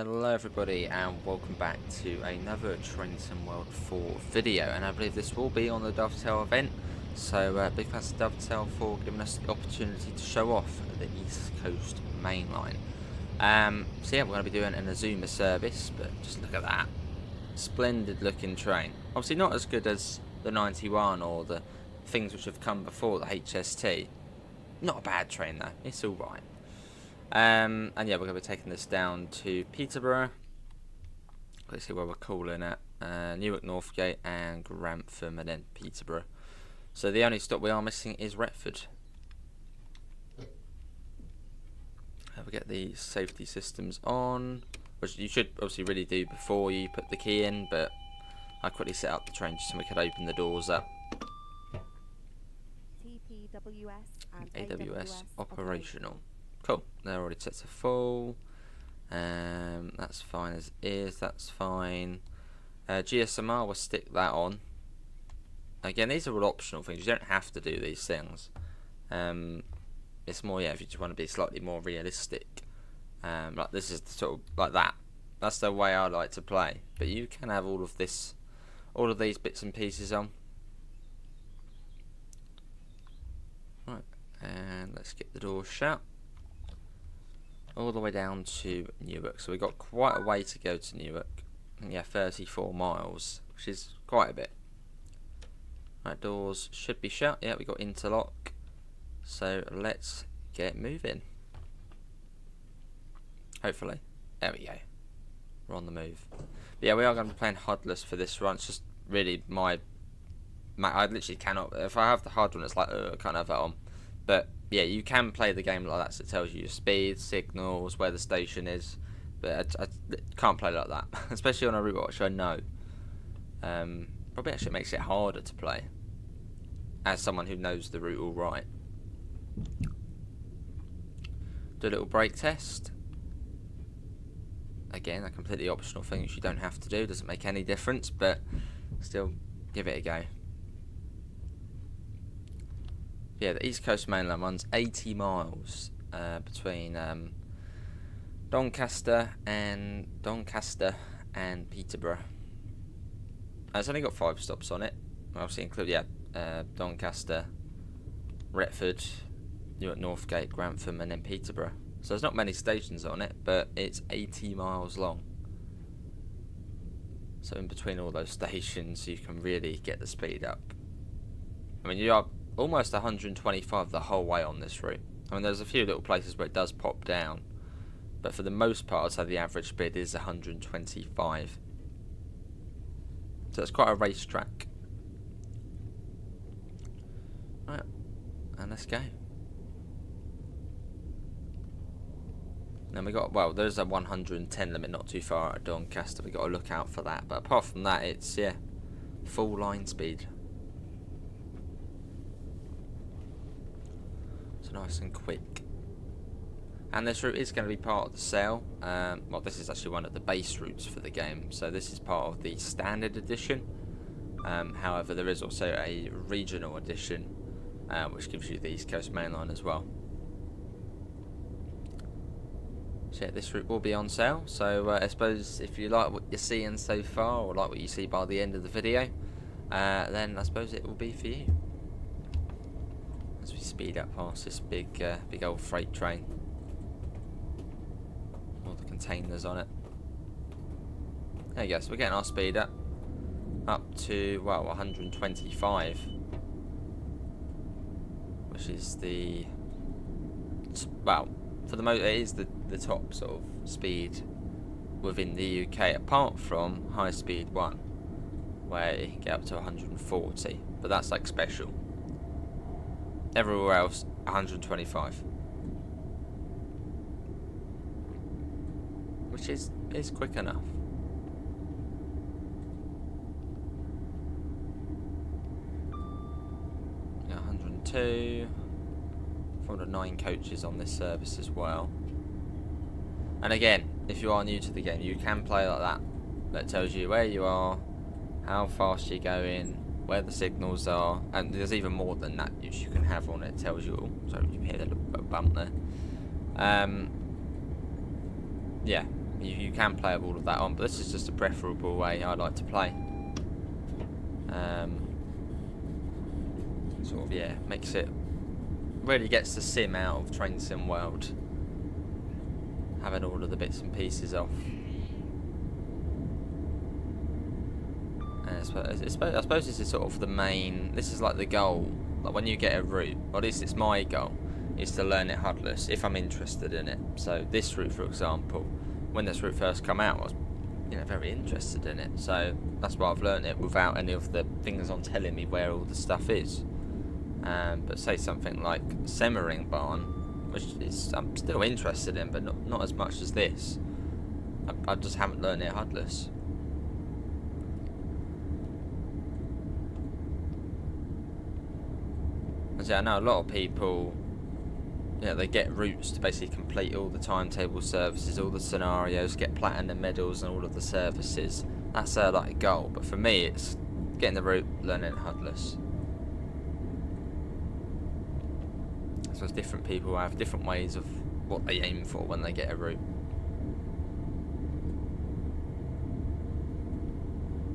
Hello everybody and welcome back to another Train Sim World 4 video, and I believe this will be on the Dovetail event, so big thanks to Dovetail for giving us the opportunity to show off the East Coast Mainline. So yeah, we're going to be doing an Azuma service, but just look at that. Splendid looking train. Obviously not as good as the 91 or the things which have come before the HST. Not a bad train though, it's alright. And yeah, we're going to be taking this down to Peterborough. Let's see where we're calling it. Newark, Northgate and Grantham, and then Peterborough. So the only stop we are missing is Retford. We get the safety systems on, which you should obviously really do before you put the key in, but I quickly set up the train just so we could open the doors up. AWS operational. Cool, they're already set to full. That's fine as is, that's fine. GSMR, we'll stick that on. Again, these are all optional things, you don't have to do these things. It's more, yeah, if you just want to be slightly more realistic. Like this is sort of like that. That's the way I like to play. But you can have all of this, all of these bits and pieces on. Right, and let's get the door shut. All the way down to Newark, so we've got quite a way to go to Newark. Yeah, 34 miles, which is quite a bit. Right, doors should be shut. Yeah, we got interlock, so let's get moving. Hopefully, there we go. We're on the move. But yeah, we are going to be playing HUDless for this run. It's just really my I literally cannot. If I have the HUD one, it's like I can't have that on. But yeah, you can play the game like that, so it tells you your speed, signals, where the station is. But I can't play like that, especially on a route which I know. Probably actually makes it harder to play as someone who knows the route all right. Do a little brake test. Again, a completely optional thing which you don't have to do. Doesn't make any difference, but still give it a go. Yeah, the East Coast Mainline runs 80 miles between Doncaster and Peterborough. It's only got 5 stops on it. Obviously include Doncaster, Retford, Newark, Northgate, Grantham, and then Peterborough. So there's not many stations on it, but it's 80 miles long. So in between all those stations, you can really get the speed up. I mean, you are almost 125 the whole way on this route. I mean, there's a few little places where it does pop down, but for the most part, I'd say the average speed is 125. So it's quite a racetrack. Right, and let's go. Then we got, well, there's a 110 limit not too far out of Doncaster. We got to look out for that. But apart from that, it's full line speed. Nice and quick. And this route is going to be part of the sale. Well, this is actually one of the base routes for the game, so this is part of the standard edition. However, there is also a regional edition which gives you the East Coast Mainline as well. So yeah, this route will be on sale, so I suppose if you like what you're seeing so far, or like what you see by the end of the video, then I suppose it will be for you. As we speed up past this big old freight train. All the containers on it. There you go, so we're getting our speed up to, well, 125. Which is the, well, for the most, it is the top sort of speed within the UK, apart from high speed 1, where you can get up to 140, but that's like special. Everywhere else, 125, which is quick enough. Yeah, 102, 409 coaches on this service as well. And again, if you are new to the game, you can play like that. That tells you where you are, how fast you're going, where the signals are, and there's even more than that which you can have on it. It tells you all. Sorry, you hear that little bump there. Yeah, You can play with all of that on, but this is just a preferable way I like to play. Sort of, yeah, makes it, really gets the sim out of Train Sim World, having all of the bits and pieces off. And I suppose this is sort of the main, this is like the goal, like when you get a route, or at least it's my goal, is to learn it HUDless, if I'm interested in it. So this route, for example, when this route first come out, I was, you know, very interested in it, so that's why I've learned it without any of the things on telling me where all the stuff is. But say something like Semmering Barn, which is I'm still interested in, but not as much as this. I just haven't learned it HUDless. And so I know a lot of people, you know, they get routes to basically complete all the timetable services, all the scenarios, get platinum medals and all of the services. That's their like goal. But for me, it's getting the route, learning it HUDless. So different people have different ways of what they aim for when they get a route.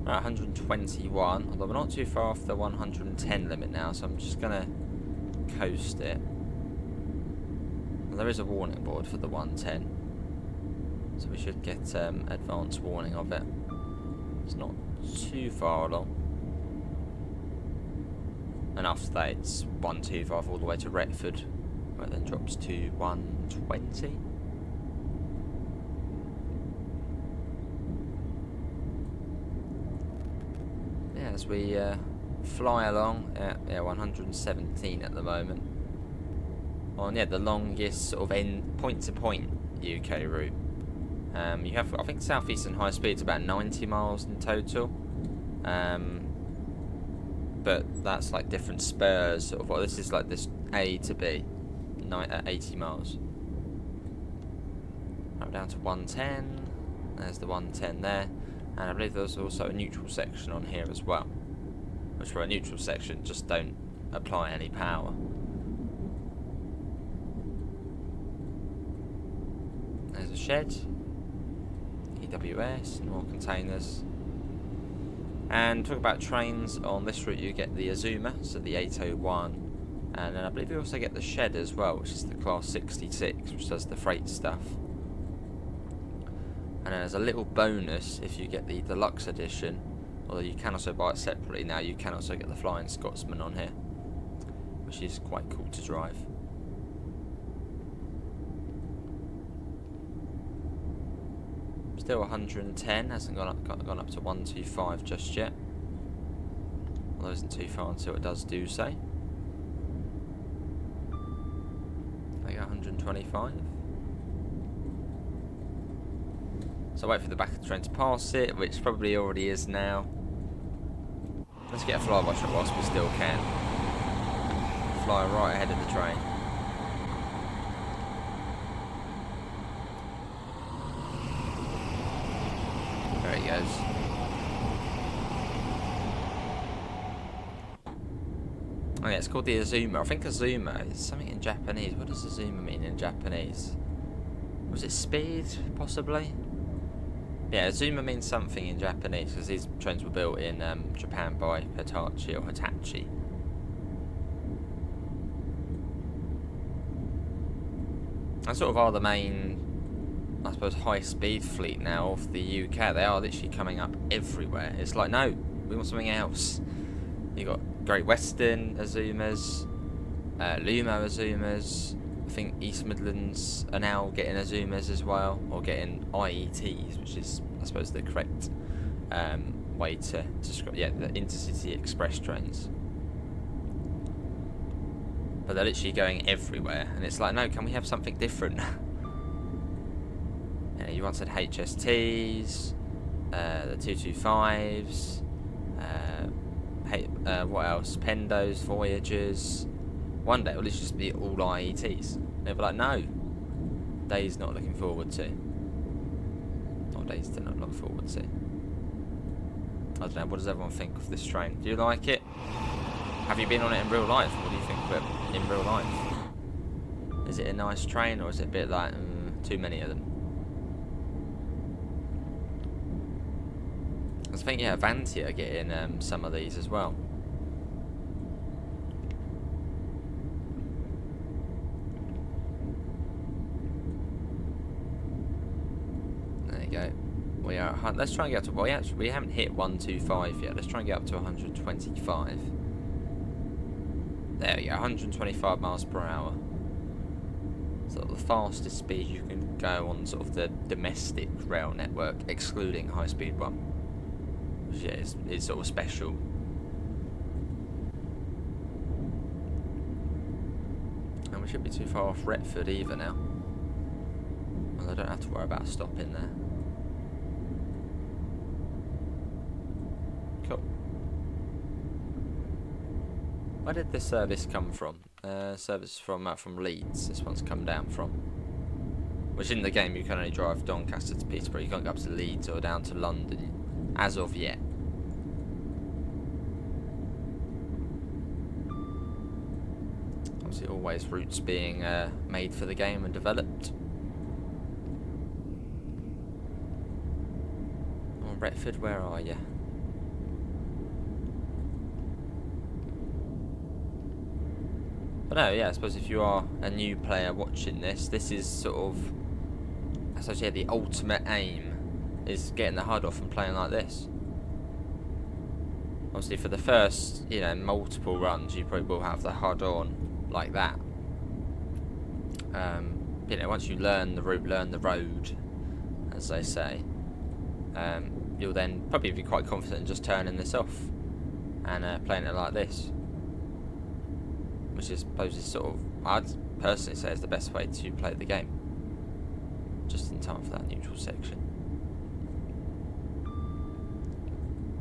Right, 121, although we're not too far off the 110 limit now, so I'm just going to coast it. Well, there is a warning board for the 110, so we should get advanced warning of it. It's not too far along. And after that, it's 125 all the way to Retford, where it then drops to 120. Yeah, as we fly along, yeah, 117 at the moment. On the longest sort of point-to-point UK route. You have, I think, Southeastern High Speed's about 90 miles in total. But that's like different spurs, sort of. Well, this is like this A to B, 80 miles. Right down to 110. There's the 110 there, and I believe there's also a neutral section on here as well. Which, for a neutral section, just don't apply any power. There's a shed, EWS, more containers. And talk about trains, on this route you get the Azuma, so the 801, and then I believe you also get the shed as well, which is the class 66, which does the freight stuff. And then there's a little bonus if you get the deluxe edition, although you can also buy it separately now. You can also get the Flying Scotsman on here, which is quite cool to drive. Still 110, hasn't gone up to 125 just yet. Although it isn't too far until it does do so. I got 125. So wait for the back of the train to pass it, which probably already is now. Let's get a flyby shot whilst we still can. Fly right ahead of the train. There he goes. Oh yeah, it's called the Azuma. I think Azuma is something in Japanese. What does Azuma mean in Japanese? Was it speed, possibly? Yeah, Azuma means something in Japanese, because these trains were built in Japan by Hitachi or Hitachi. They sort of are the main, I suppose, high-speed fleet now of the UK. They are literally coming up everywhere. It's like, no, we want something else. You got Great Western Azumas, Lumo Azumas. I think East Midlands are now getting Azumas as well, or getting IETs, which is, I suppose, the correct way to describe, yeah, the intercity express trains. But they're literally going everywhere, and it's like, no, can we have something different? Yeah, you once said HSTs, the 225s, what else? Pendos, Voyagers. One day it'll literally just be all IETs. They'll be like, no, days not looking forward to. Not days to not look forward to. I don't know, what does everyone think of this train? Do you like it? Have you been on it in real life? What do you think of it in real life? Is it a nice train, or is it a bit like, too many of them? I think, yeah, Avanti are getting some of these as well. There you go. We are. Let's try and get up to. Well, we haven't hit 125 yet. Let's try and get up to 125. There we go. 125 miles per hour. Sort of the fastest speed you can go on sort of the domestic rail network, excluding high-speed one. Which, yeah, is sort of special. And we shouldn't be too far off Retford either now. Well, I don't have to worry about stopping there. Cool. Where did this service come from? Service from Leeds. This one's come down from. Which in the game you can only drive Doncaster to Peterborough. You can't go up to Leeds or down to London as of yet. Obviously, always routes being made for the game and developed. Oh, Retford, where are you? But no, yeah, I suppose if you are a new player watching this, this is sort of, I suppose, yeah, the ultimate aim is getting the HUD off and playing like this. Obviously, for the first, you know, multiple runs, you probably will have the HUD on like that. You know, once you learn the route, learn the road, as they say, you'll then probably be quite confident in just turning this off and playing it like this. Which I suppose is sort of, I'd personally say, is the best way to play the game. Just in time for that neutral section.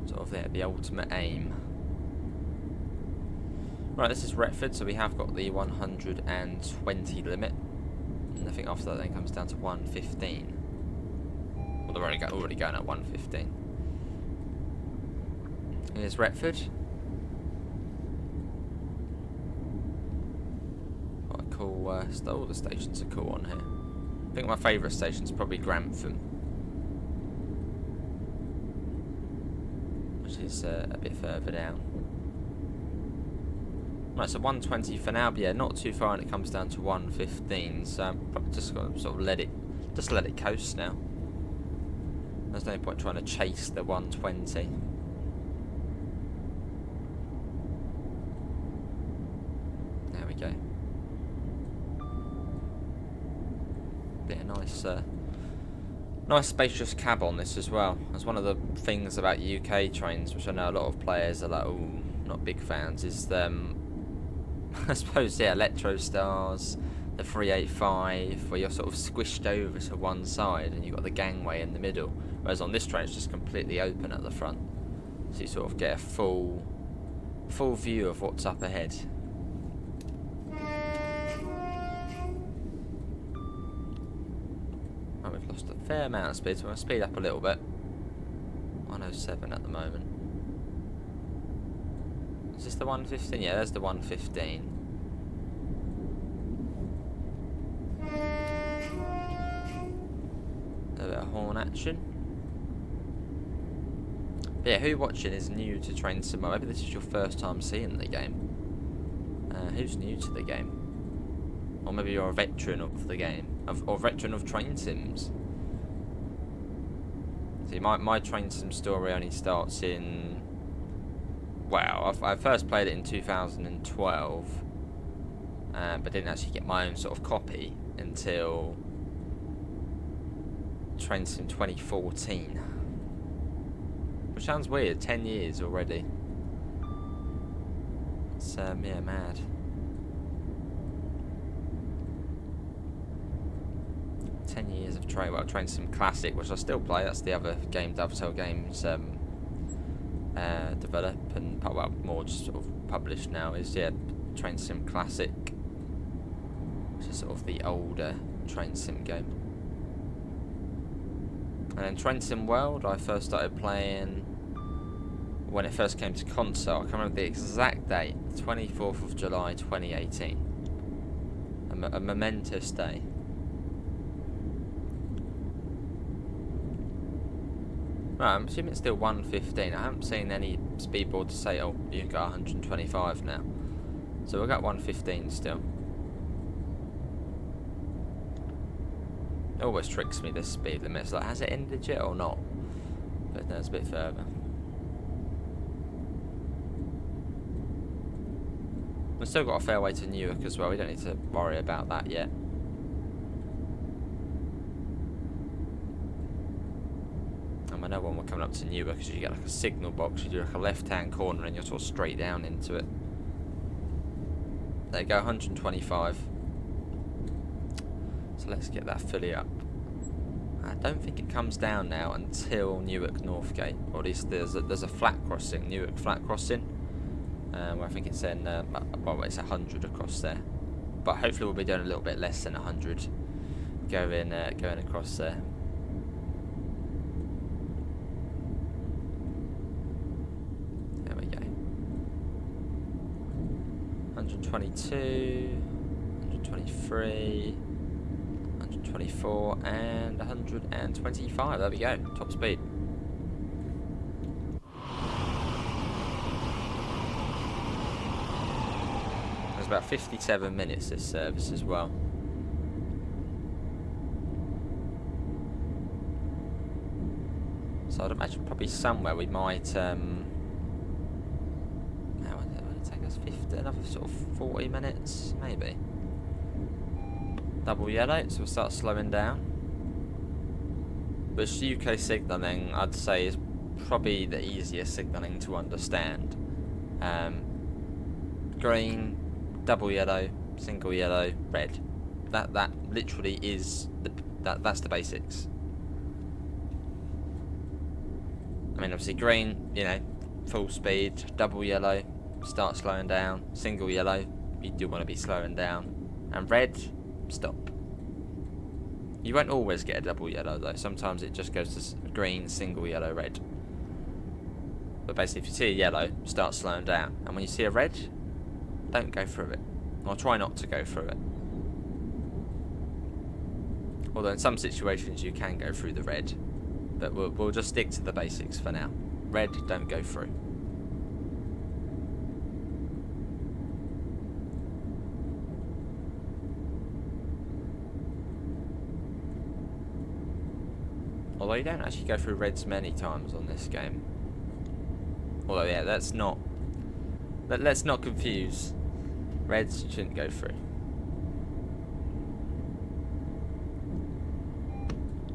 Sort of the ultimate aim. Right, this is Retford, so we have got the 120 limit. And I think after that then comes down to 115. Well, they're already going at 115. Here's Retford. Cool, all the stations are cool on here. I think my favourite station is probably Grantham, which is a bit further down. Right, so 120 for now, but yeah, not too far, and it comes down to 115. So I'm probably just gonna sort of let it coast now. There's no point trying to chase the 120. There we go. Nice spacious cab on this as well. That's one of the things about UK trains, which I know a lot of players are like, oh, not big fans, is I suppose, yeah, Electrostars, the 385, where you're sort of squished over to one side and you've got the gangway in the middle, whereas on this train it's just completely open at the front, so you sort of get a full view of what's up ahead. We've lost a fair amount of speed, so I'm going to speed up a little bit. 107 at the moment. Is this the 115? Yeah, there's the 115. A bit of horn action. But yeah, who watching is new to Train Sim? Maybe this is your first time seeing the game. Who's new to the game? Or maybe you're a veteran of the game, or veteran of train sims. See, my train sim story only starts in, well, I first played it in 2012, but didn't actually get my own sort of copy until Train Sim 2014. Which sounds weird, 10 years already. It's, yeah, mad. 10 years of Train Sim Classic, which I still play. That's the other game Dovetail Games develop and, well, more just sort of published now, is, yeah, Train Sim Classic, which is sort of the older Train Sim game. And then Train Sim World, I first started playing when it first came to console. I can't remember the exact date, 24th of July 2018. A momentous day. Right, I'm assuming it's still 115. I haven't seen any speed boards say, oh, you can go 125 now. So we've got 115 still. It always tricks me, this speed limit. It's like, has it ended yet or not? But no, it's a bit further. We've still got a fair way to Newark as well. We don't need to worry about that yet. And I know when we're coming up to Newark, because you get like a signal box, you do like a left-hand corner and you're sort of straight down into it. There you go, 125. So let's get that fully up. I don't think it comes down now until Newark Northgate, or at least there's a flat crossing, Newark flat crossing, where I think it's in, well, it's 100 across there. But hopefully we'll be doing a little bit less than 100 going across there. There we go. 122, 123. 124 and 125. There we go. Top speed. It's about 57 minutes this service as well. So I'd imagine probably somewhere we might. How would it take us? Another sort of 40 minutes, maybe. Double yellow, so we'll start slowing down. But UK signalling, I'd say, is probably the easiest signalling to understand. Green, double yellow, single yellow, red. That literally is that's the basics. I mean, obviously green, you know, full speed. Double yellow, start slowing down. Single yellow, you do want to be slowing down. And red, stop. You won't always get a double yellow though. Sometimes it just goes to green, single yellow, red. But basically, if you see a yellow, start slowing down. And when you see a red, don't go through it. Or try not to go through it. Although in some situations you can go through the red. But we'll just stick to the basics for now. Red, don't go through. Although you don't actually go through reds many times on this game. Although yeah, let's not confuse. Reds shouldn't go through.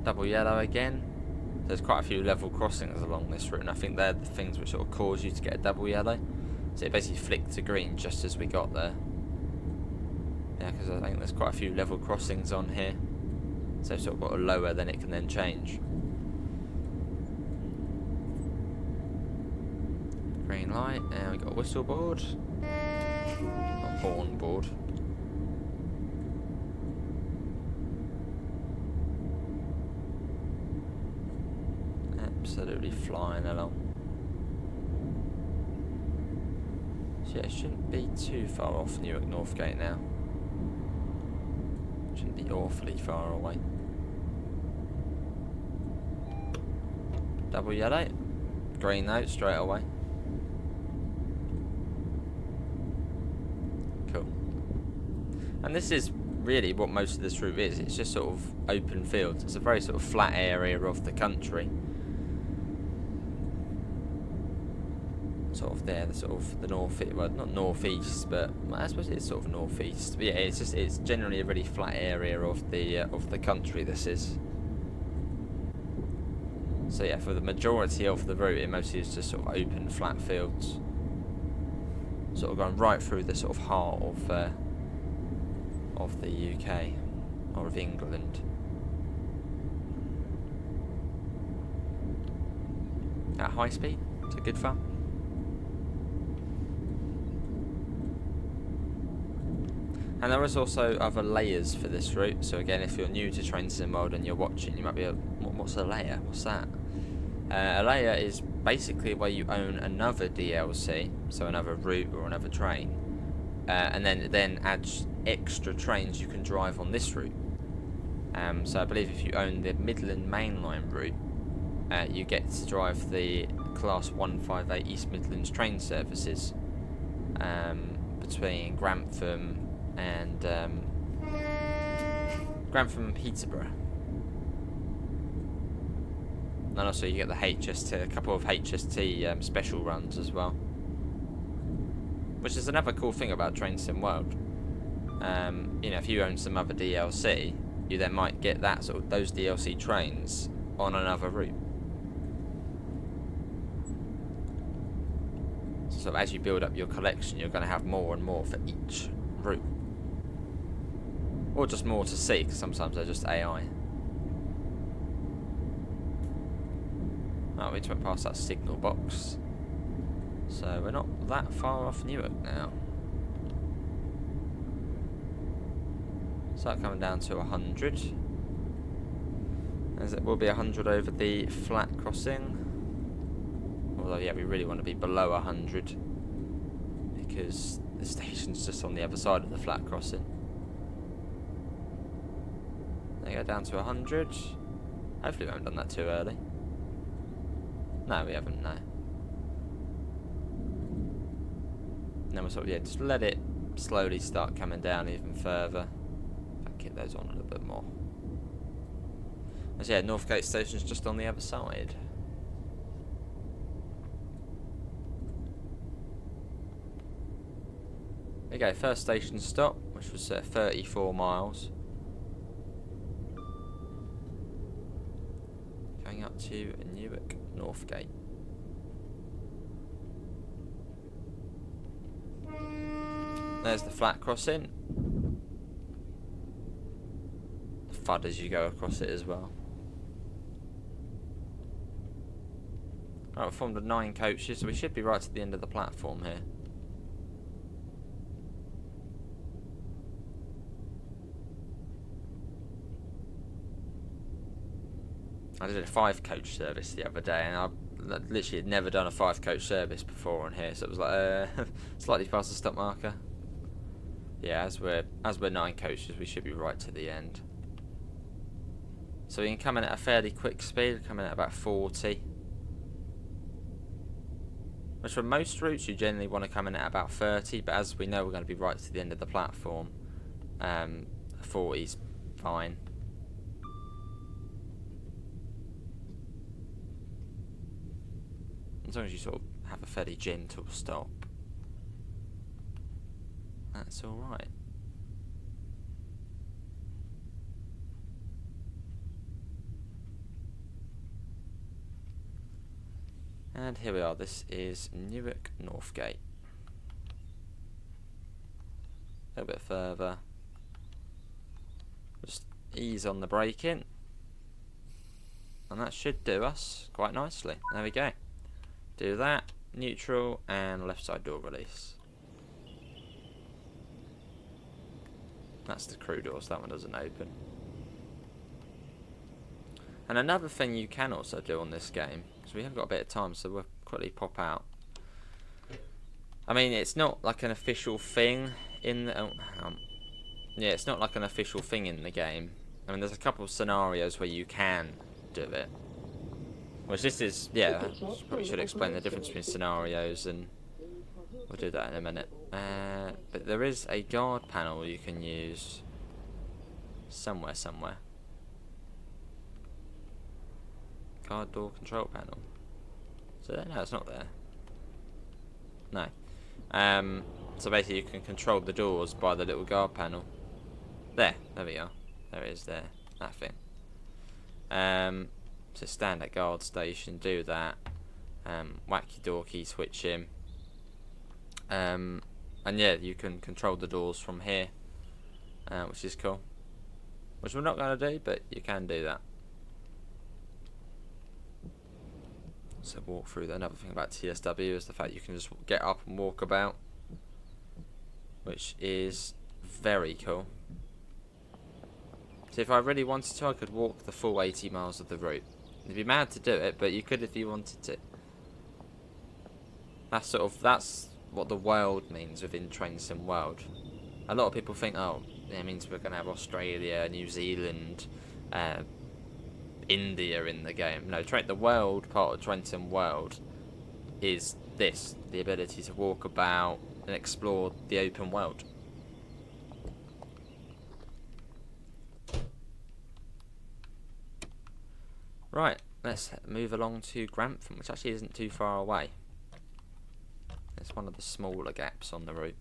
Double yellow again. There's quite a few level crossings along this route, and I think they're the things which sort of cause you to get a double yellow. So it basically flicked to green just as we got there. Yeah, because I think there's quite a few level crossings on here. So it's sort of got to lower, then it can then change. Green light, and we got a whistle board. Not horn board. Absolutely flying along. So yeah, it shouldn't be too far off Newark Northgate now. Shouldn't be awfully far away. Double yellow. Green note straight away. Cool. And this is really what most of this route is. It's just sort of open fields. It's a very sort of flat area of the country. Sort of there, the north, well, not northeast, but I suppose it's sort of northeast. But yeah, it's generally a really flat area of the country. This is. So yeah, for the majority of the route, it mostly is just sort of open, flat fields. Sort of going right through the sort of heart of the UK or of England. At high speed, it's a good fun. And there is also other layers for this route. So again, if you're new to Train Sim World and you're watching, you might be, what's a layer? What's that? A layer is basically where you own another DLC, so another route or another train, and then it then adds extra trains you can drive on this route. So I believe if you own the Midland Mainline route, you get to drive the Class 158 East Midlands train services between Grantham and Peterborough. And also you get the HST, a couple of HST special runs as well. Which is another cool thing about Train Sim World. You know, if you own some other DLC, you then might get that sort of those DLC trains on another route. So as you build up your collection, you're going to have more and more for each route. Or just more to see, because sometimes they're just AI. Oh, we just went past that signal box. So we're not that far off Newark now. Start coming down to 100. As it will be 100 over the flat crossing. Although, yeah, we really want to be below 100 because the station's just on the other side of the flat crossing. They go down to 100. Hopefully we haven't done that too early. No, we haven't, no. And then we'll sort of, yeah, just let it slowly start coming down even further. If I can get those on a little bit more. As yeah, Northgate station's just on the other side. There you go, first station stop, which was 34 miles. Going up to Newark, Northgate. There's the flat crossing. The FUD as you go across it as well. Right, we've formed 9 coaches, so we should be right at the end of the platform here. I did a 5-coach service the other day, and I literally had never done a 5-coach service before on here, so it was like slightly past the stop marker. Yeah, as we're 9 coaches, we should be right to the end. So we can come in at a fairly quick speed, come in at about 40. Which for most routes you generally want to come in at about 30, but as we know we're going to be right to the end of the platform, 40's fine. As long as you sort of have a fairly gentle stop, that's alright. And here we are, this is Newark, Northgate. A little bit further. Just ease on the braking. And that should do us quite nicely. There we go. Do that, neutral, and left side door release. That's the crew door, so that one doesn't open. And another thing you can also do on this game, so we have got a bit of time, so we'll quickly pop out. I mean, it's not like an official thing in the... yeah, it's not like an official thing in the game. I mean, there's a couple of scenarios where you can do it. Which this is, yeah, probably should explain the difference between scenarios, and we'll do that in a minute. But there is a guard panel you can use somewhere. Guard door control panel. So no, it's not there. No. So basically you can control the doors by the little guard panel. There we are. There it is there. That thing. So stand at guard station, do that. Whack your door key switch in. And yeah, you can control the doors from here, which is cool. Which we're not going to do, but you can do that. So walk through. Another thing about TSW is the fact you can just get up and walk about, which is very cool. So if I really wanted to, I could walk the full 80 miles of the route. You'd be mad to do it, but you could if you wanted to. That's what the world means within Train Sim World. A lot of people think, oh, it means we're going to have Australia, New Zealand, India in the game. No, the world part of Trenton World is this: the ability to walk about and explore the open world. Right, let's move along to Grantham, which actually isn't too far away. It's one of the smaller gaps on the route.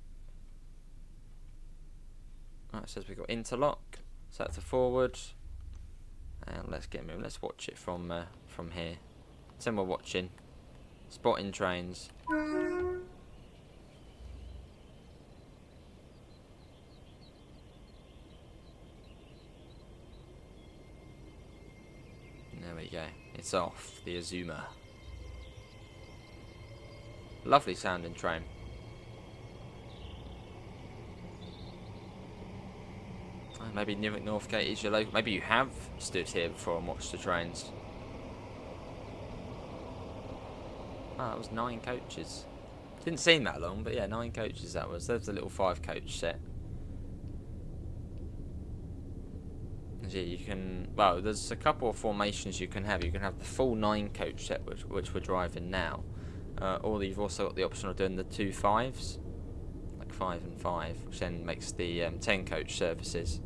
Right, it says we've got interlock, set to forward, and let's get moving. Let's watch it from here. Then we're watching, spotting trains. There we go. It's off, the Azuma. Lovely sounding train. Maybe Newark Northgate is your local. Maybe you have stood here before and watched the trains. Oh, that was 9 coaches. Didn't seem that long, but yeah, 9 coaches that was. There's a little 5-coach set. And yeah, you can. Well, there's a couple of formations you can have. You can have the full 9-coach set, which we're driving now. Or you've also got the option of doing the 2 5s, like 5 and 5, which then makes the 10-coach services.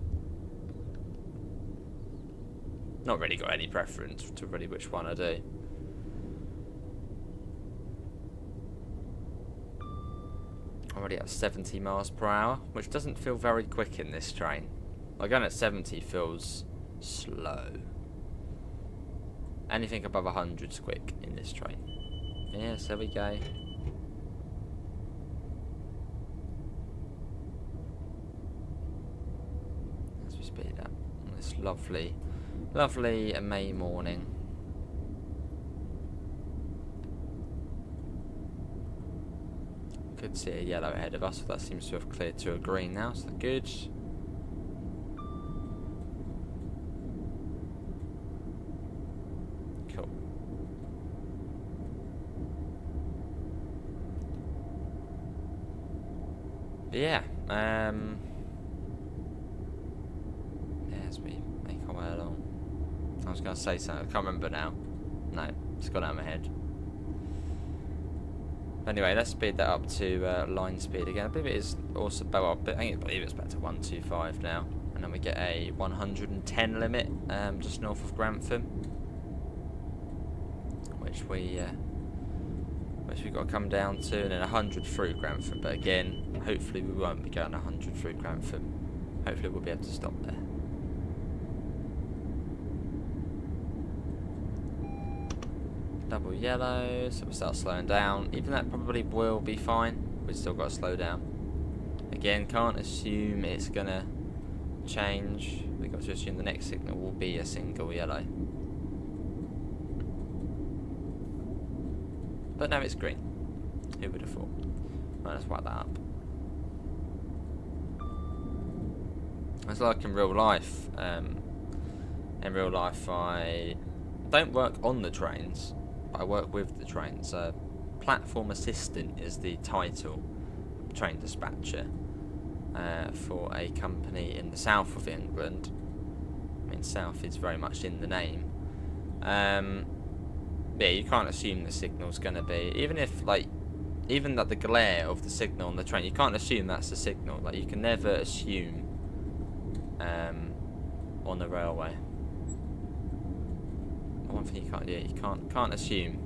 Not really got any preference to really which one I do. Already at 70 miles per hour, which doesn't feel very quick in this train. Like going at 70 feels slow. Anything above 100's quick in this train. Yes, there we go. As we speed up on this lovely May morning. Could see a yellow ahead of us, so that seems to have cleared to a green now, so good. Cool. Yeah, as we make our way along. I was going to say something, I can't remember now. No, it's gone out of my head. Anyway, let's speed that up to line speed again. I believe it is also, well, I believe it's back to 125 now. And then we get a 110 limit just north of Grantham, which we got to come down to, and then 100 through Grantham. But again, hopefully we won't be going 100 through Grantham. Hopefully we'll be able to stop there. Double yellow, so we'll start slowing down. Even that probably will be fine. We've still got to slow down. Again, can't assume it's gonna change. We've got to assume the next signal will be a single yellow. But no, it's green. Who would have thought? Right, let's whack that up. It's like in real life. In real life, I don't work on the trains. I work with the trains. Platform assistant is the title. Train dispatcher for a company in the south of England. I mean, south is very much in the name. Yeah, you can't assume the signal's going to be, even that the glare of the signal on the train, you can't assume that's the signal. Like, you can never assume on the railway. One thing you can't do, you can't assume.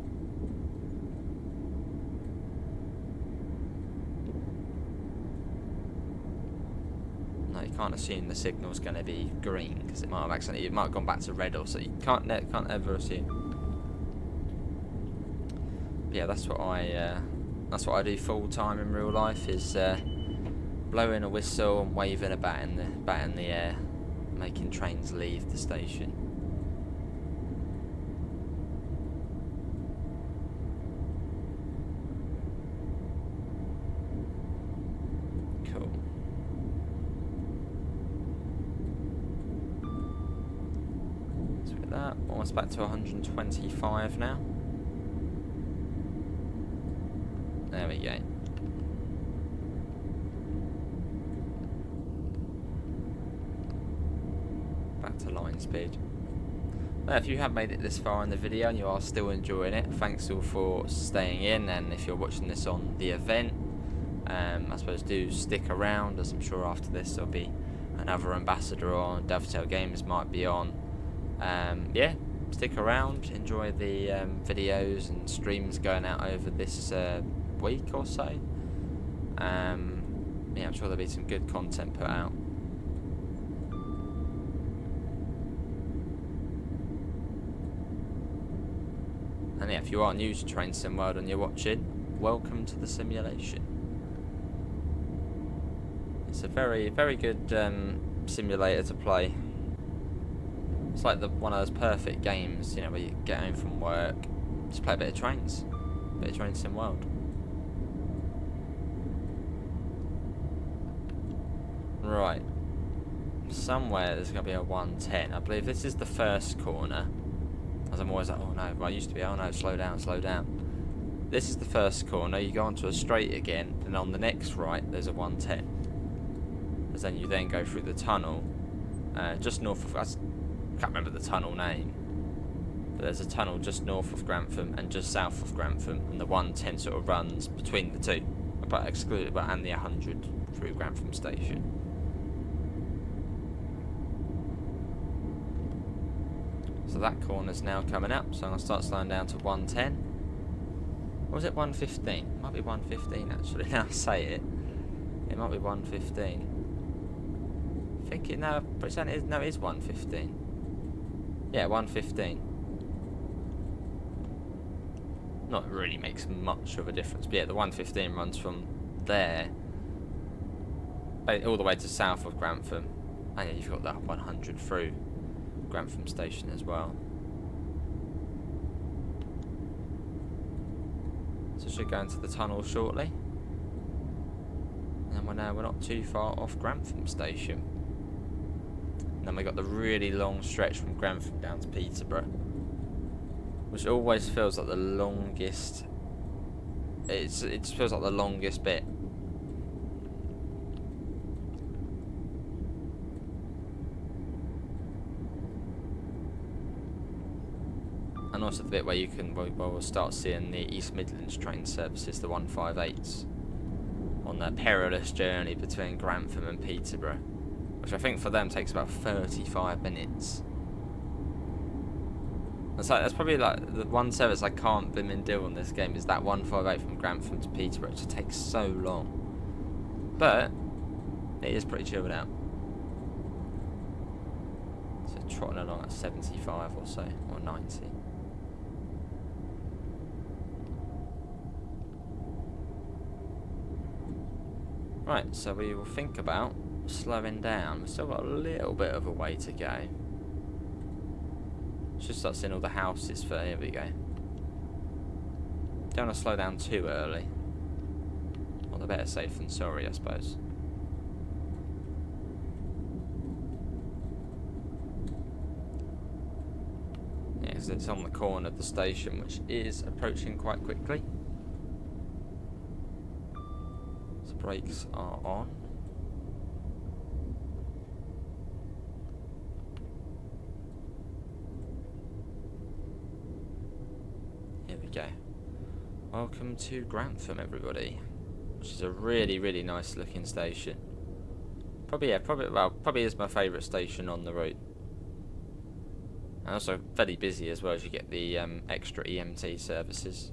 No, you can't assume the signal's going to be green because it might have gone back to red, or so you can't ever assume. But yeah, that's what I do full time in real life, is blowing a whistle and waving a bat in the air, making trains leave the station. That almost back to 125 now. There we go. Back to line speed. Now, if you have made it this far in the video and you are still enjoying it, thanks all for staying in, and if you're watching this on the event, I suppose do stick around, as I'm sure after this there'll be another ambassador on, Dovetail Games might be on. Yeah, stick around, enjoy the videos and streams going out over this week or so. Yeah, I'm sure there'll be some good content put out. And yeah, if you are new to Train Sim World and you're watching, welcome to the simulation. It's a very, very good simulator to play. It's like one of those perfect games, you know, where you get home from work, just play a bit of trains, a bit of Train Sim World. Right, somewhere there's going to be a 110. I believe this is the first corner. As I'm always like, oh no, well, I used to be, oh no, slow down, slow down. This is the first corner, you go onto a straight again, and on the next right, there's a 110. As then you then go through the tunnel, just north of, I can't remember the tunnel name, but there's a tunnel just north of Grantham and just south of Grantham, and the 110 sort of runs between the two, but excluded, and the 100 through Grantham station. So that corner's now coming up, so I'm going to start slowing down to 110. Or was it 115? It might be 115 actually, now I say it. It might be 115. I think it, no, pretty certain it is, no, it is 115. Yeah, 115. Not really makes much of a difference, but yeah, the 115 runs from there all the way to south of Grantham. And yeah, you've got that 100 through Grantham station as well. So should go into the tunnel shortly. And we're not too far off Grantham station. And then we got the really long stretch from Grantham down to Peterborough, which always feels like the longest. It feels like the longest bit. And also the bit where you can, we'll start seeing the East Midlands train services, the 158s, on their perilous journey between Grantham and Peterborough, which I think for them takes about 35 minutes. That's probably like the one service I can't blimmin' do on this game, is that 158 from Grantham to Peterborough. It just takes so long. But it is pretty chilled out. So trotting along at 75 or so, or 90. Right, so we will think about slowing down. We've still got a little bit of a way to go. Should start seeing all the houses for, here we go. Don't want to slow down too early. Well, they're better safe than sorry, I suppose. Yeah, because it's on the corner of the station, which is approaching quite quickly. Brakes are on. Here we go. Welcome to Grantham, everybody. Which is a really, really nice looking station. Probably is my favourite station on the route. And also fairly busy as well, as you get the extra EMT services.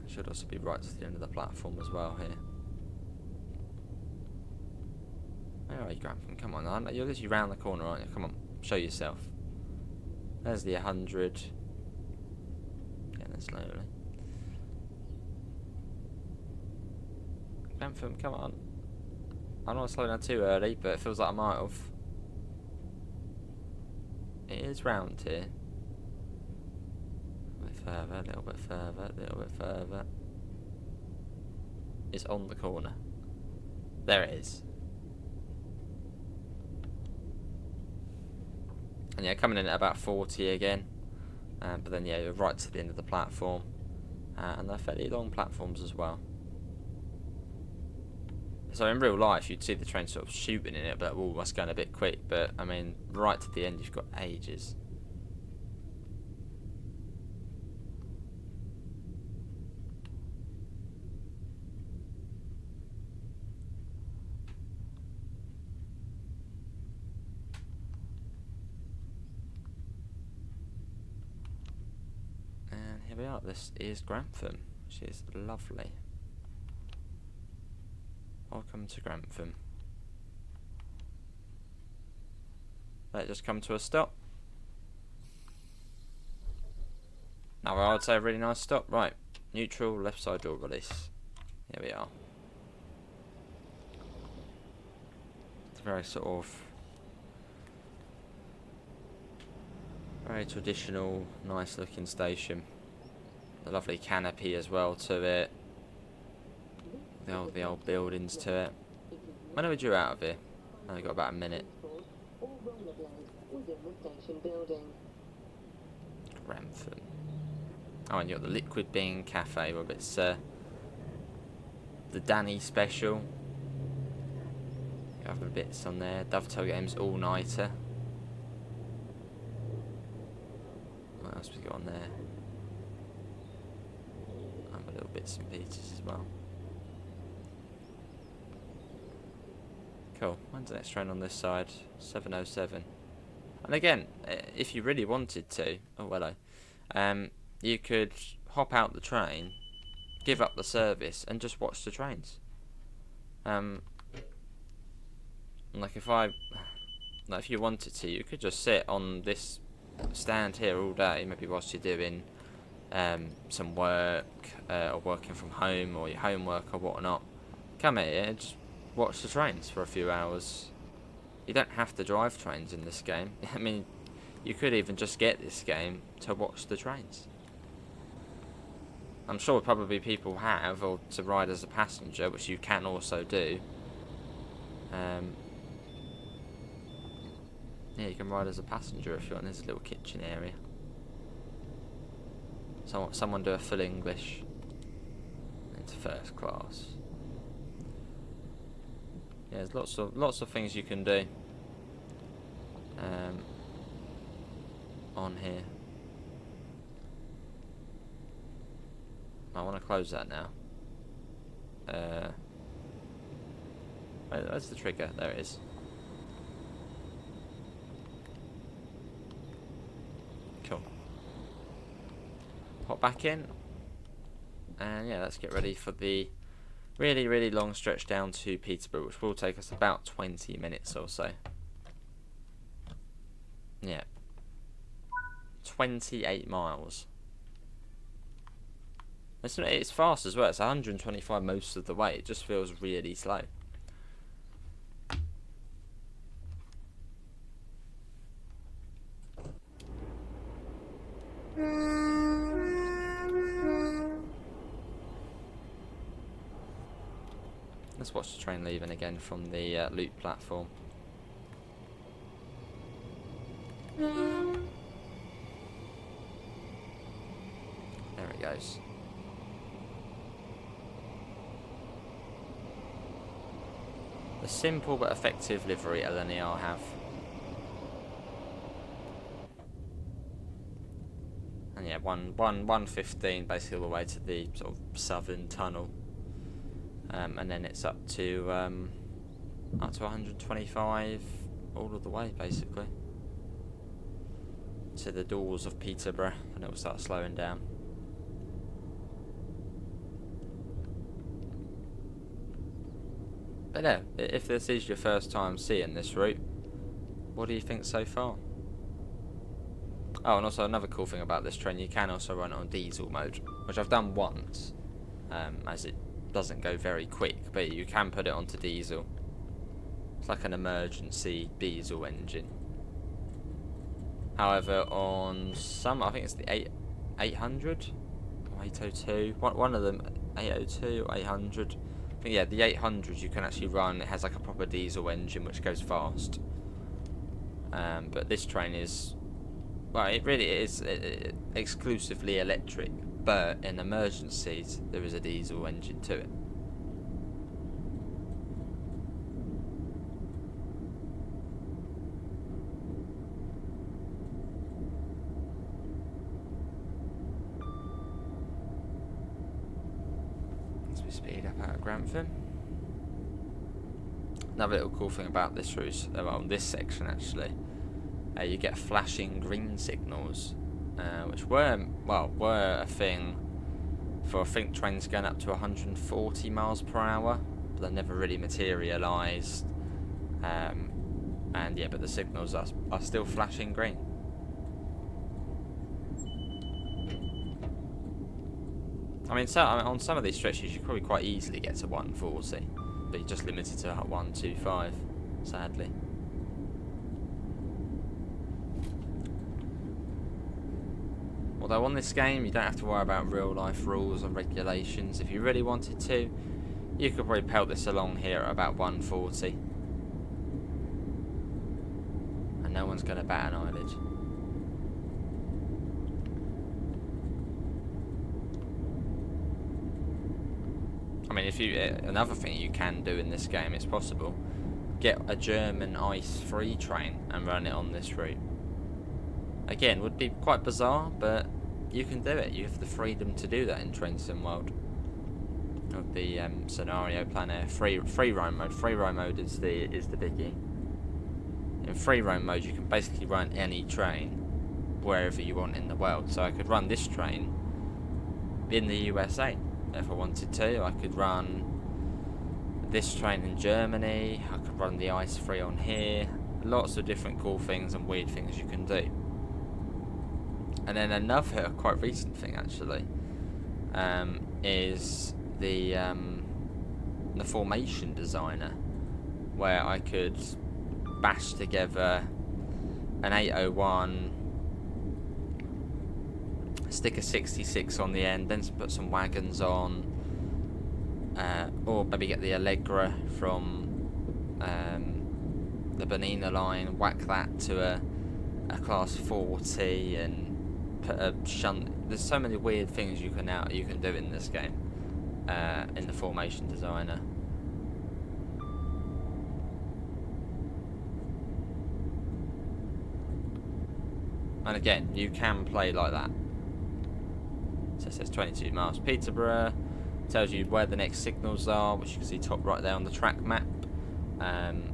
Should also be right to the end of the platform as well here. Where are you, Grantham? Come on, you're literally round the corner, aren't you? Come on, show yourself. There's the 100. Getting there slowly. Grantham, come on. I don't want to slow down too early, but it feels like I might have. It is round here. Further, a little bit further, a little bit further. It's on the corner. There it is. And yeah, coming in at about 40 again. But then yeah, you're right to the end of the platform. And they're fairly long platforms as well. So in real life, you'd see the train sort of shooting in it, but oh, that's going a bit quick. But I mean, right to the end, you've got ages. And here we are. This is Grantham, which is lovely. Welcome to Grantham. Let it just come to a stop. Now I would say a really nice stop. Right, neutral, left side door release. Here we are. It's a very sort of very traditional, nice looking station. The lovely canopy as well to it. The old buildings to it. When are we due out of here? Only got about a minute. Grantham. Oh, and you got the Liquid Bean Cafe, where it's the Danny special. You have the bits on there. Dovetail Games All Nighter. What else we got on there? And little bits and pieces as well. Cool. When's the next train on this side? 7:07. And again, if you really wanted to, oh hello, you could hop out the train, give up the service, and just watch the trains. Like if you wanted to, you could just sit on this stand here all day, maybe whilst you're doing some work or working from home or your homework or whatnot. Come here and just watch the trains for a few hours. You don't have to drive trains in this game. I mean, you could even just get this game to watch the trains. I'm sure probably people have, or to ride as a passenger, which you can also do. Yeah, you can ride as a passenger if you want. There's a little kitchen area. Someone do a full English into first class. Yeah, there's lots of things you can do on here. I want to close that now. Where's the trigger? There it is. Cool. Pop back in. And yeah, let's get ready for the really long stretch down to Peterborough, which will take us about 20 minutes or so. Yeah. 28 miles. It's fast as well. It's 125 most of the way. It just feels really slow. Let's watch the train leaving again from the loop platform. There it goes. The simple but effective livery LNER have. And yeah, 115 basically all the way to the sort of southern tunnel. And then it's up to 125 all of the way basically to the doors of Peterborough, and it will start slowing down. But yeah, if this is your first time seeing this route, what do you think so far? Oh, and also another cool thing about this train, you can also run it on diesel mode, which I've done once, as it doesn't go very quick, but you can put it onto diesel. It's like an emergency diesel engine. However, on some, I think it's the 800 or 802, one of them, 802 or 800. I think, yeah, the 800 you can actually run. It has like a proper diesel engine which goes fast. But this train is, well, it really is exclusively electric, but in emergencies there is a diesel engine to it. Grantham. Another little cool thing about this route, well, this section actually, you get flashing green signals, which were a thing for, I think, trains going up to 140 miles per hour, but they never really materialised. And yeah, but the signals are still flashing green. I mean, on some of these stretches you could probably quite easily get to 140, but you're just limited to 125, sadly. Although on this game you don't have to worry about real life rules and regulations. If you really wanted to, you could probably pelt this along here at about 140. And no one's going to bat an eyelid. I mean, another thing you can do in this game, it's possible, get a German ice-free train and run it on this route. Again, would be quite bizarre, but you can do it. You have the freedom to do that in Train Sim World. Of the scenario planner, free roam mode. Free roam mode is the biggie. In free roam mode, you can basically run any train wherever you want in the world. So I could run this train in the USA if I wanted to. I could run this train in Germany. I could run the ice free on here. Lots of different cool things and weird things you can do. And then another quite recent thing actually is the formation designer, where I could bash together an 801, stick a 66 on the end, then put some wagons on, or maybe get the Allegra from the Bernina line, whack that to a class 40, and put a shunt. There's so many weird things you can do in this game, in the formation designer. And again, you can play like that. So it says 22 miles Peterborough, tells you where the next signals are, which you can see top right there on the track map,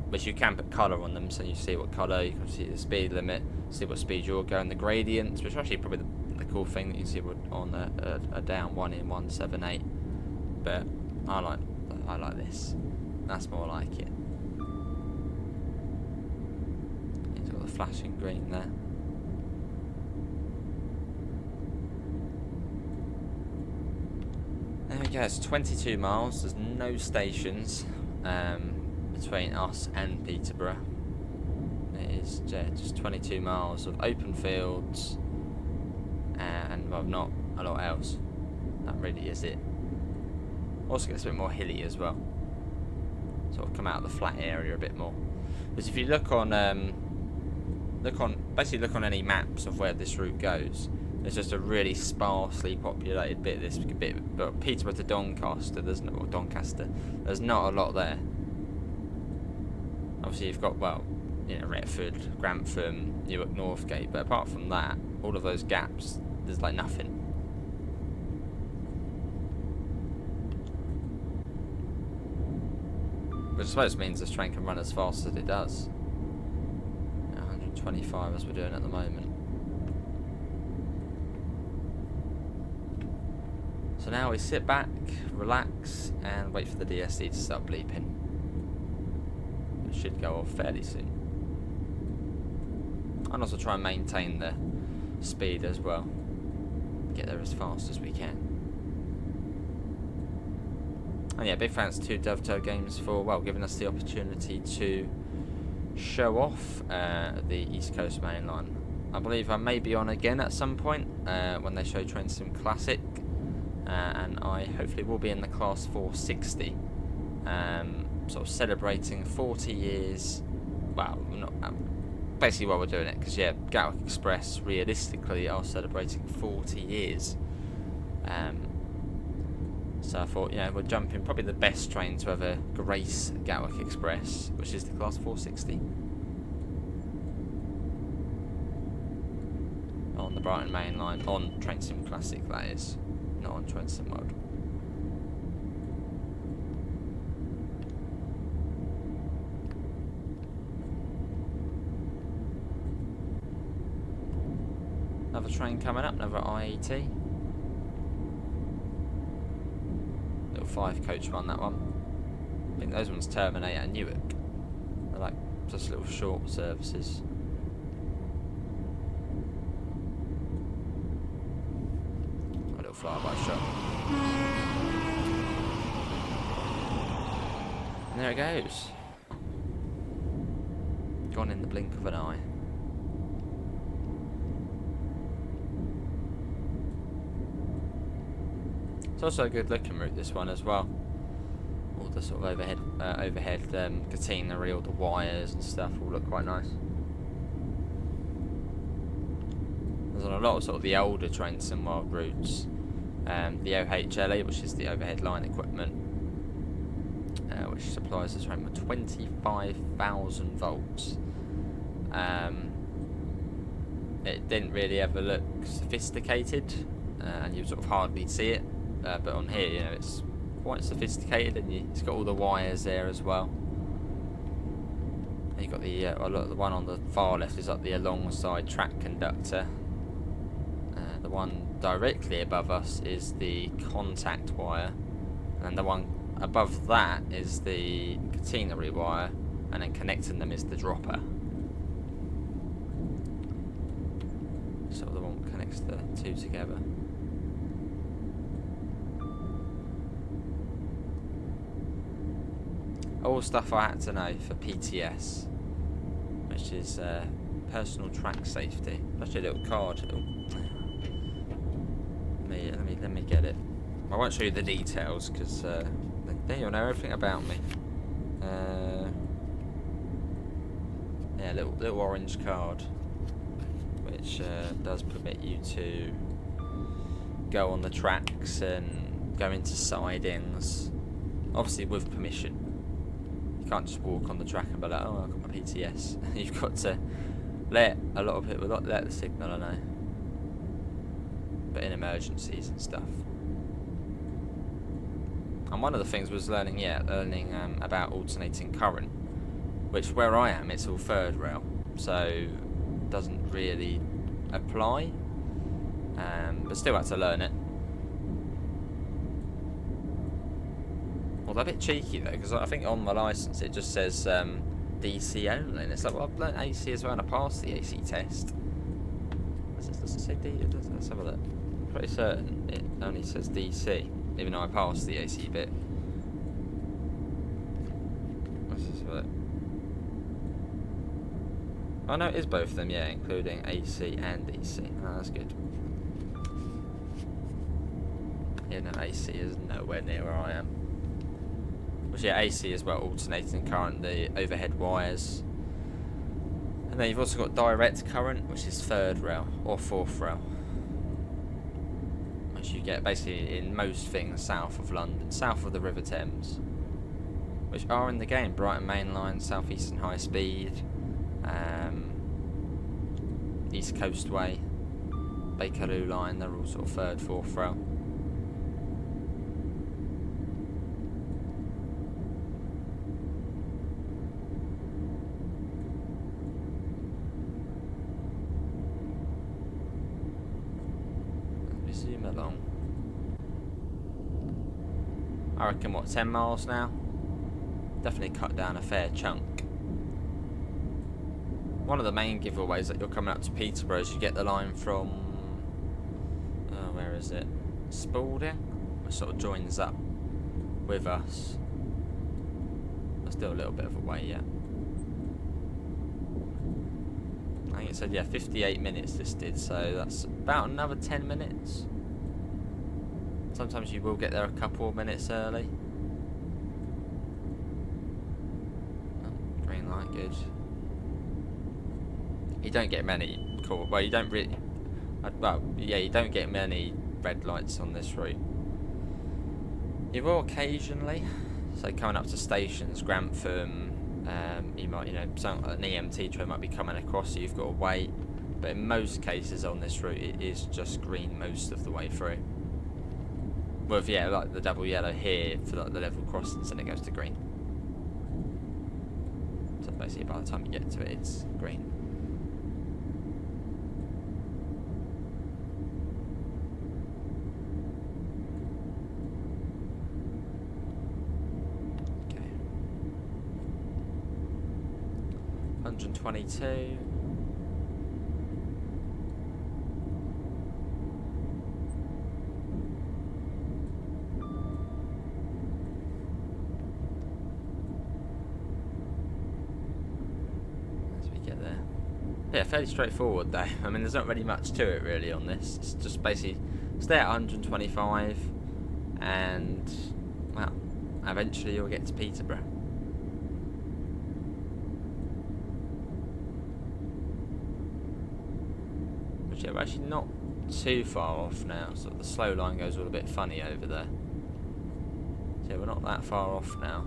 which you can put colour on them, so you see what colour, you can see the speed limit, see what speed you're going, the gradients, which are actually probably the cool thing that you see on a down one in 178. But I like this. That's more like it. It's got the flashing green there. There we go, it's 22 miles, there's no stations between us and Peterborough. It is just 22 miles of open fields and well, not a lot else. That really is it. Also gets a bit more hilly as well. Sort of come out of the flat area a bit more. Because if you look on any maps of where this route goes, it's just a really sparsely populated bit. But Peterborough to Doncaster, there's not a lot there. Obviously, you've got Retford, Grantham, Newark, Northgate, but apart from that, all of those gaps, there's like nothing. Which I suppose means this train can run as fast as it does. 125 as we're doing at the moment. So now we sit back, relax, and wait for the DSD to start bleeping. It should go off fairly soon. And also try and maintain the speed as well. Get there as fast as we can. And yeah, big thanks to Dovetail Games for, giving us the opportunity to show off the East Coast Mainline. I believe I may be on again at some point when they show Train Sim Classic. And I hopefully will be in the class 460, sort of celebrating 40 years, basically while we're doing it, because yeah, Gatwick Express realistically are celebrating 40 years, so I thought, we're jumping probably the best train to ever grace Gatwick Express, which is the class 460, on the Brighton Main Line, on Train Sim Classic that is. Not on Train Sim Mode. Another train coming up, another IET. Little 5-coach one, that one. I think those ones terminate at Newark. They're like just little short services. A little fly-by shot. And there it goes. Gone in the blink of an eye. It's also a good looking route, this one as well. All the sort of overhead catenary, all the wires and stuff all look quite nice. There's a lot of sort of the older Trainson World routes. The OHLE, which is the overhead line equipment, which supplies the train with 25,000 volts. It didn't really ever look sophisticated, and you sort of hardly see it. But on here, you know, it's quite sophisticated, and it's got all the wires there as well. And you've got the one on the far left is like the alongside track conductor. The one directly above us is the contact wire, and the one above that is the catenary wire, and then connecting them is the dropper. So the one connects the two together. All stuff I had to know for PTS, which is personal track safety. Actually, a little card. Let me get it. I won't show you the details because then you'll know everything about me. Yeah, little orange card, which does permit you to go on the tracks and go into sidings, obviously with permission. You can't just walk on the track and be like, oh, I've got my PTS. You've got to let a lot of people let the signal, I know, but in emergencies and stuff. And one of the things was learning about alternating current, which where I am, it's all third rail, so doesn't really apply, but still had to learn it. Well, they're a bit cheeky though, because I think on my licence it just says DC only, and it's like, well, I've learnt AC as well, and I passed the AC test. Does it say DC? Let's have a look. I'm pretty certain it only says DC, even though I passed the AC bit. Let's just have a look. Oh no, it is both of them, yeah, including AC and DC. Oh, that's good. Yeah, no, AC is nowhere near where I am. Which, yeah, AC as well, alternating current, the overhead wires. And then you've also got direct current, which is third rail or fourth rail. Which you get basically in most things south of London, south of the River Thames. Which are in the game, Brighton Mainline, South Eastern High Speed, East Coast Way, Bakerloo Line, they're all sort of third, fourth rail. Zoom along. I reckon, what, 10 miles now? Definitely cut down a fair chunk. One of the main giveaways that you're coming up to Peterborough is you get the line from, where is it? Spalding, which sort of joins up with us. There's still a little bit of a way yet. I think it said, yeah, 58 minutes this did, so that's about another 10 minutes. Sometimes you will get there a couple of minutes early. Oh, green light, good. You don't get many well, you don't really, well, yeah, you don't get many red lights on this route. You will occasionally, so coming up to stations, Grantham, you might, an EMT train might be coming across, so you've got to wait. But in most cases on this route, it is just green most of the way through. With, yeah, like the double yellow here for like the level crossings, and it goes to green. So basically, by the time you get to it, it's green. 122. As we get there. Yeah, fairly straightforward though. I mean, there's not really much to it really on this. It's just basically stay at 125 and, well, eventually you'll get to Peterborough. Which, yeah, we're actually not too far off now. So the slow line goes all a bit funny over there. So yeah, we're not that far off now.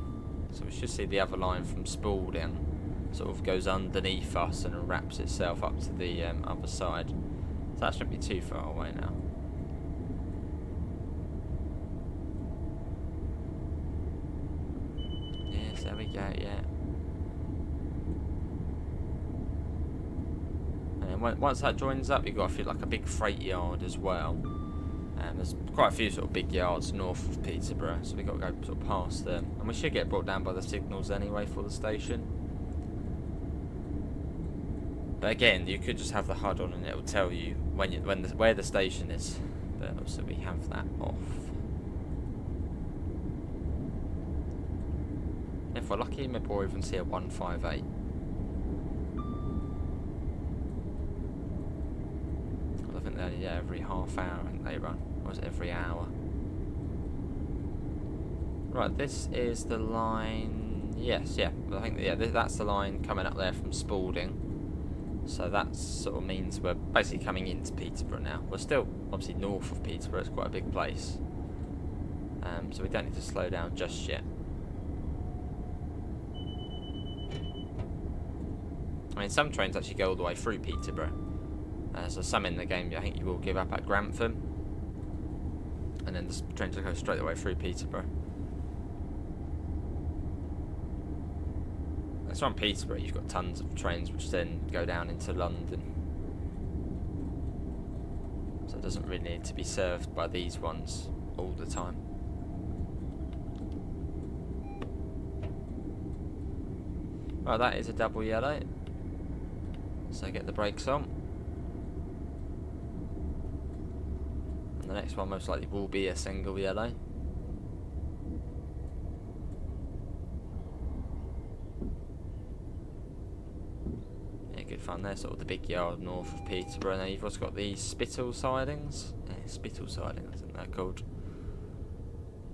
So we should see the other line from Spalding sort of goes underneath us and wraps itself up to the other side. So that shouldn't be too far away now. Yes, there we go, yeah. And then once that joins up, you've got to feel like a big freight yard as well. There's quite a few sort of big yards north of Peterborough, so we've got to go sort of past them. And we should get brought down by the signals anyway for the station. But again, you could just have the HUD on and it will tell you where the station is. But also we have that off. If we're lucky, maybe we'll even see a 158. I think they only every half hour I think they run. Or is it every hour? Right, this is the line. Yes, yeah. I think that's the line coming up there from Spalding. So that sort of means we're basically coming into Peterborough now. We're still obviously north of Peterborough, it's quite a big place. So we don't need to slow down just yet. I mean, some trains actually go all the way through Peterborough. So some in the game, I think you will give up at Grantham. And then the trains will go straight away through Peterborough. So on Peterborough, you've got tons of trains which then go down into London. So it doesn't really need to be served by these ones all the time. Right, that is a double yellow. So get the brakes on. And the next one most likely will be a single yellow. Good fun there, sort of the big yard north of Peterborough. Now you've also got the Spittal sidings. Yeah, Spittal sidings, I think they're called.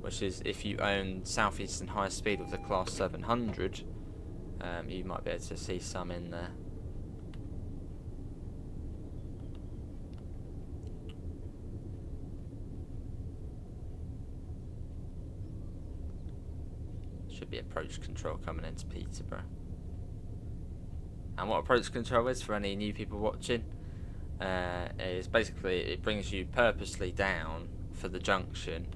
Which is if you own South Eastern High Speed with the Class 700, you might be able to see some in there. Should be approach control coming into Peterborough. And what approach control is, for any new people watching, is basically it brings you purposely down for the junction,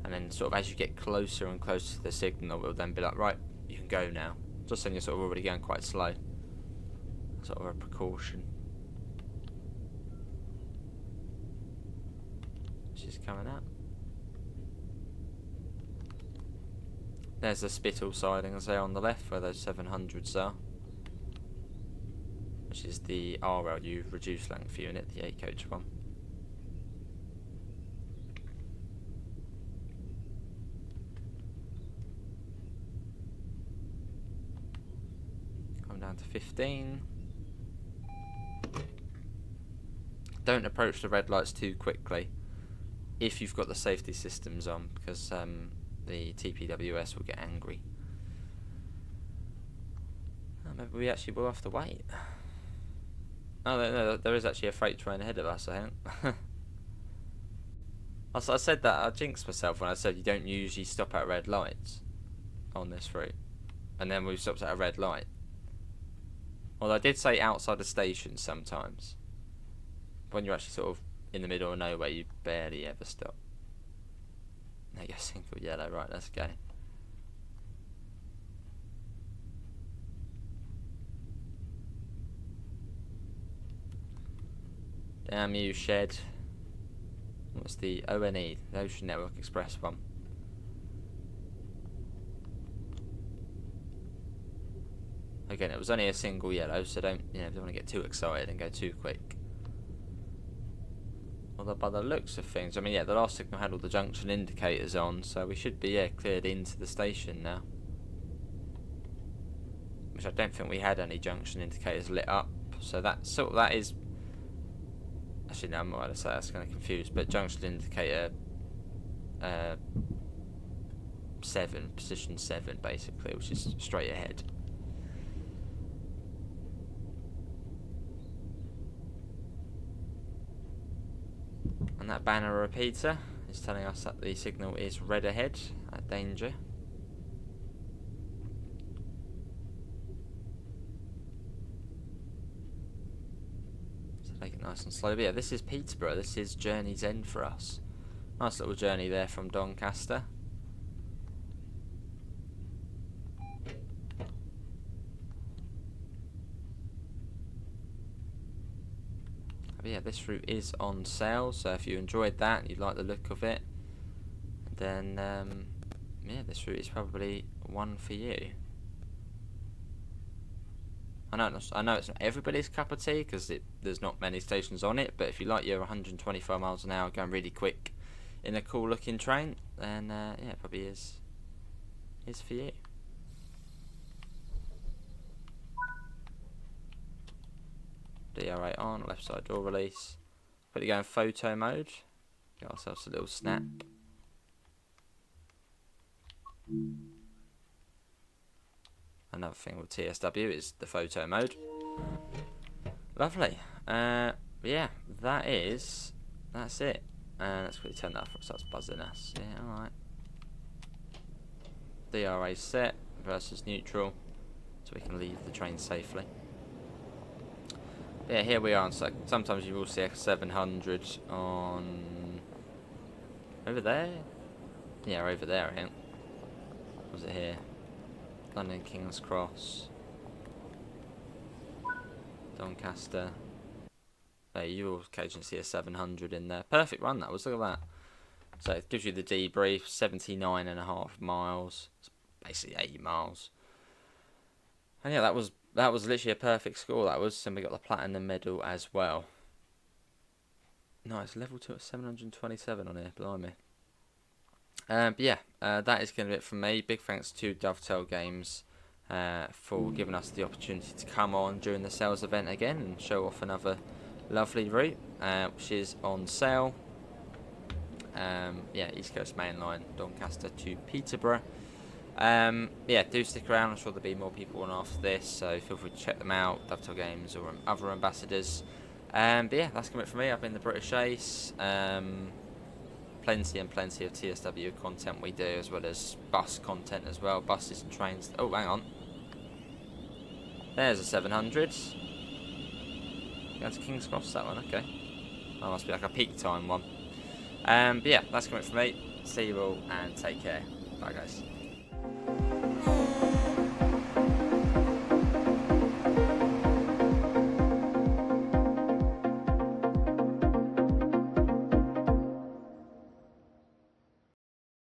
and then sort of as you get closer and closer to the signal, it will then be like, right, you can go now. Just saying you're sort of already going quite slow. Sort of a precaution. She's coming out. There's the Spittal sidings there on the left, where those 700s are. Which is the RLU reduced length unit, the 8-coach one. Come down to 15. Don't approach the red lights too quickly if you've got the safety systems on, because the TPWS will get angry. Maybe we actually will have to wait. Oh, no, there is actually a freight train ahead of us, I think. I said that, I jinxed myself when I said you don't usually stop at red lights on this route. And then we've stopped at a red light. Although I did say outside the station sometimes. When you're actually sort of in the middle of nowhere, you barely ever stop. There you go, single yellow, right, let's go. Damn you, shed. What's the ONE? The Ocean Network Express one. Again, it was only a single yellow, so don't want to get too excited and go too quick. Although by the looks of things, I mean, yeah, the last signal had all the junction indicators on, so we should be cleared into the station now. Which I don't think we had any junction indicators lit up, so that is. Actually, no, I'm not going to say that's going to confuse, but junction indicator 7, position 7, basically, which is straight ahead. And that banner repeater is telling us that the signal is red ahead, at danger. So take it nice and slow. But yeah, this is Peterborough. This is journey's end for us. Nice little journey there from Doncaster. But yeah, this route is on sale, so if you enjoyed that, you like the look of it, then yeah, this route is probably one for you. I know it's not everybody's cup of tea because there's not many stations on it, but if you like your 125 miles an hour going really quick in a cool looking train, then yeah, it probably is for you. DR8 on, left side door release. Quickly go in photo mode. Get ourselves a little snap. Another thing with TSW is the photo mode. Lovely. Yeah, that's it. Let's quickly turn that off before it starts buzzing us. Yeah, alright. DRA set versus neutral, so we can leave the train safely. Yeah, here we are. So sometimes you will see a 700 on over there. Yeah, over there, I think. Was it here? London King's Cross, Doncaster. There, you will occasionally see a 700 in there. Perfect run that was. Look at that. So it gives you the debrief. 79.5 miles. It's basically 80 miles. And yeah, that was literally a perfect score. That was, and we got the platinum medal as well. Nice, level 2 at 727 on here, blimey. But yeah, that is going to be it from me. Big thanks to Dovetail Games for giving us the opportunity to come on during the sales event again and show off another lovely route, which is on sale. Yeah, East Coast Mainline, Doncaster to Peterborough. Yeah, do stick around. I'm sure there'll be more people on after this, so feel free to check them out, Dovetail Games or other ambassadors. But yeah, that's going to be it for me. I've been the British Ace. Plenty and plenty of TSW content we do, as well as bus content as well, buses and trains. Oh, hang on. There's a 700. Going to King's Cross, that one, okay. That must be like a peak time one. But yeah, that's going to be it for me. See you all and take care. Bye, guys.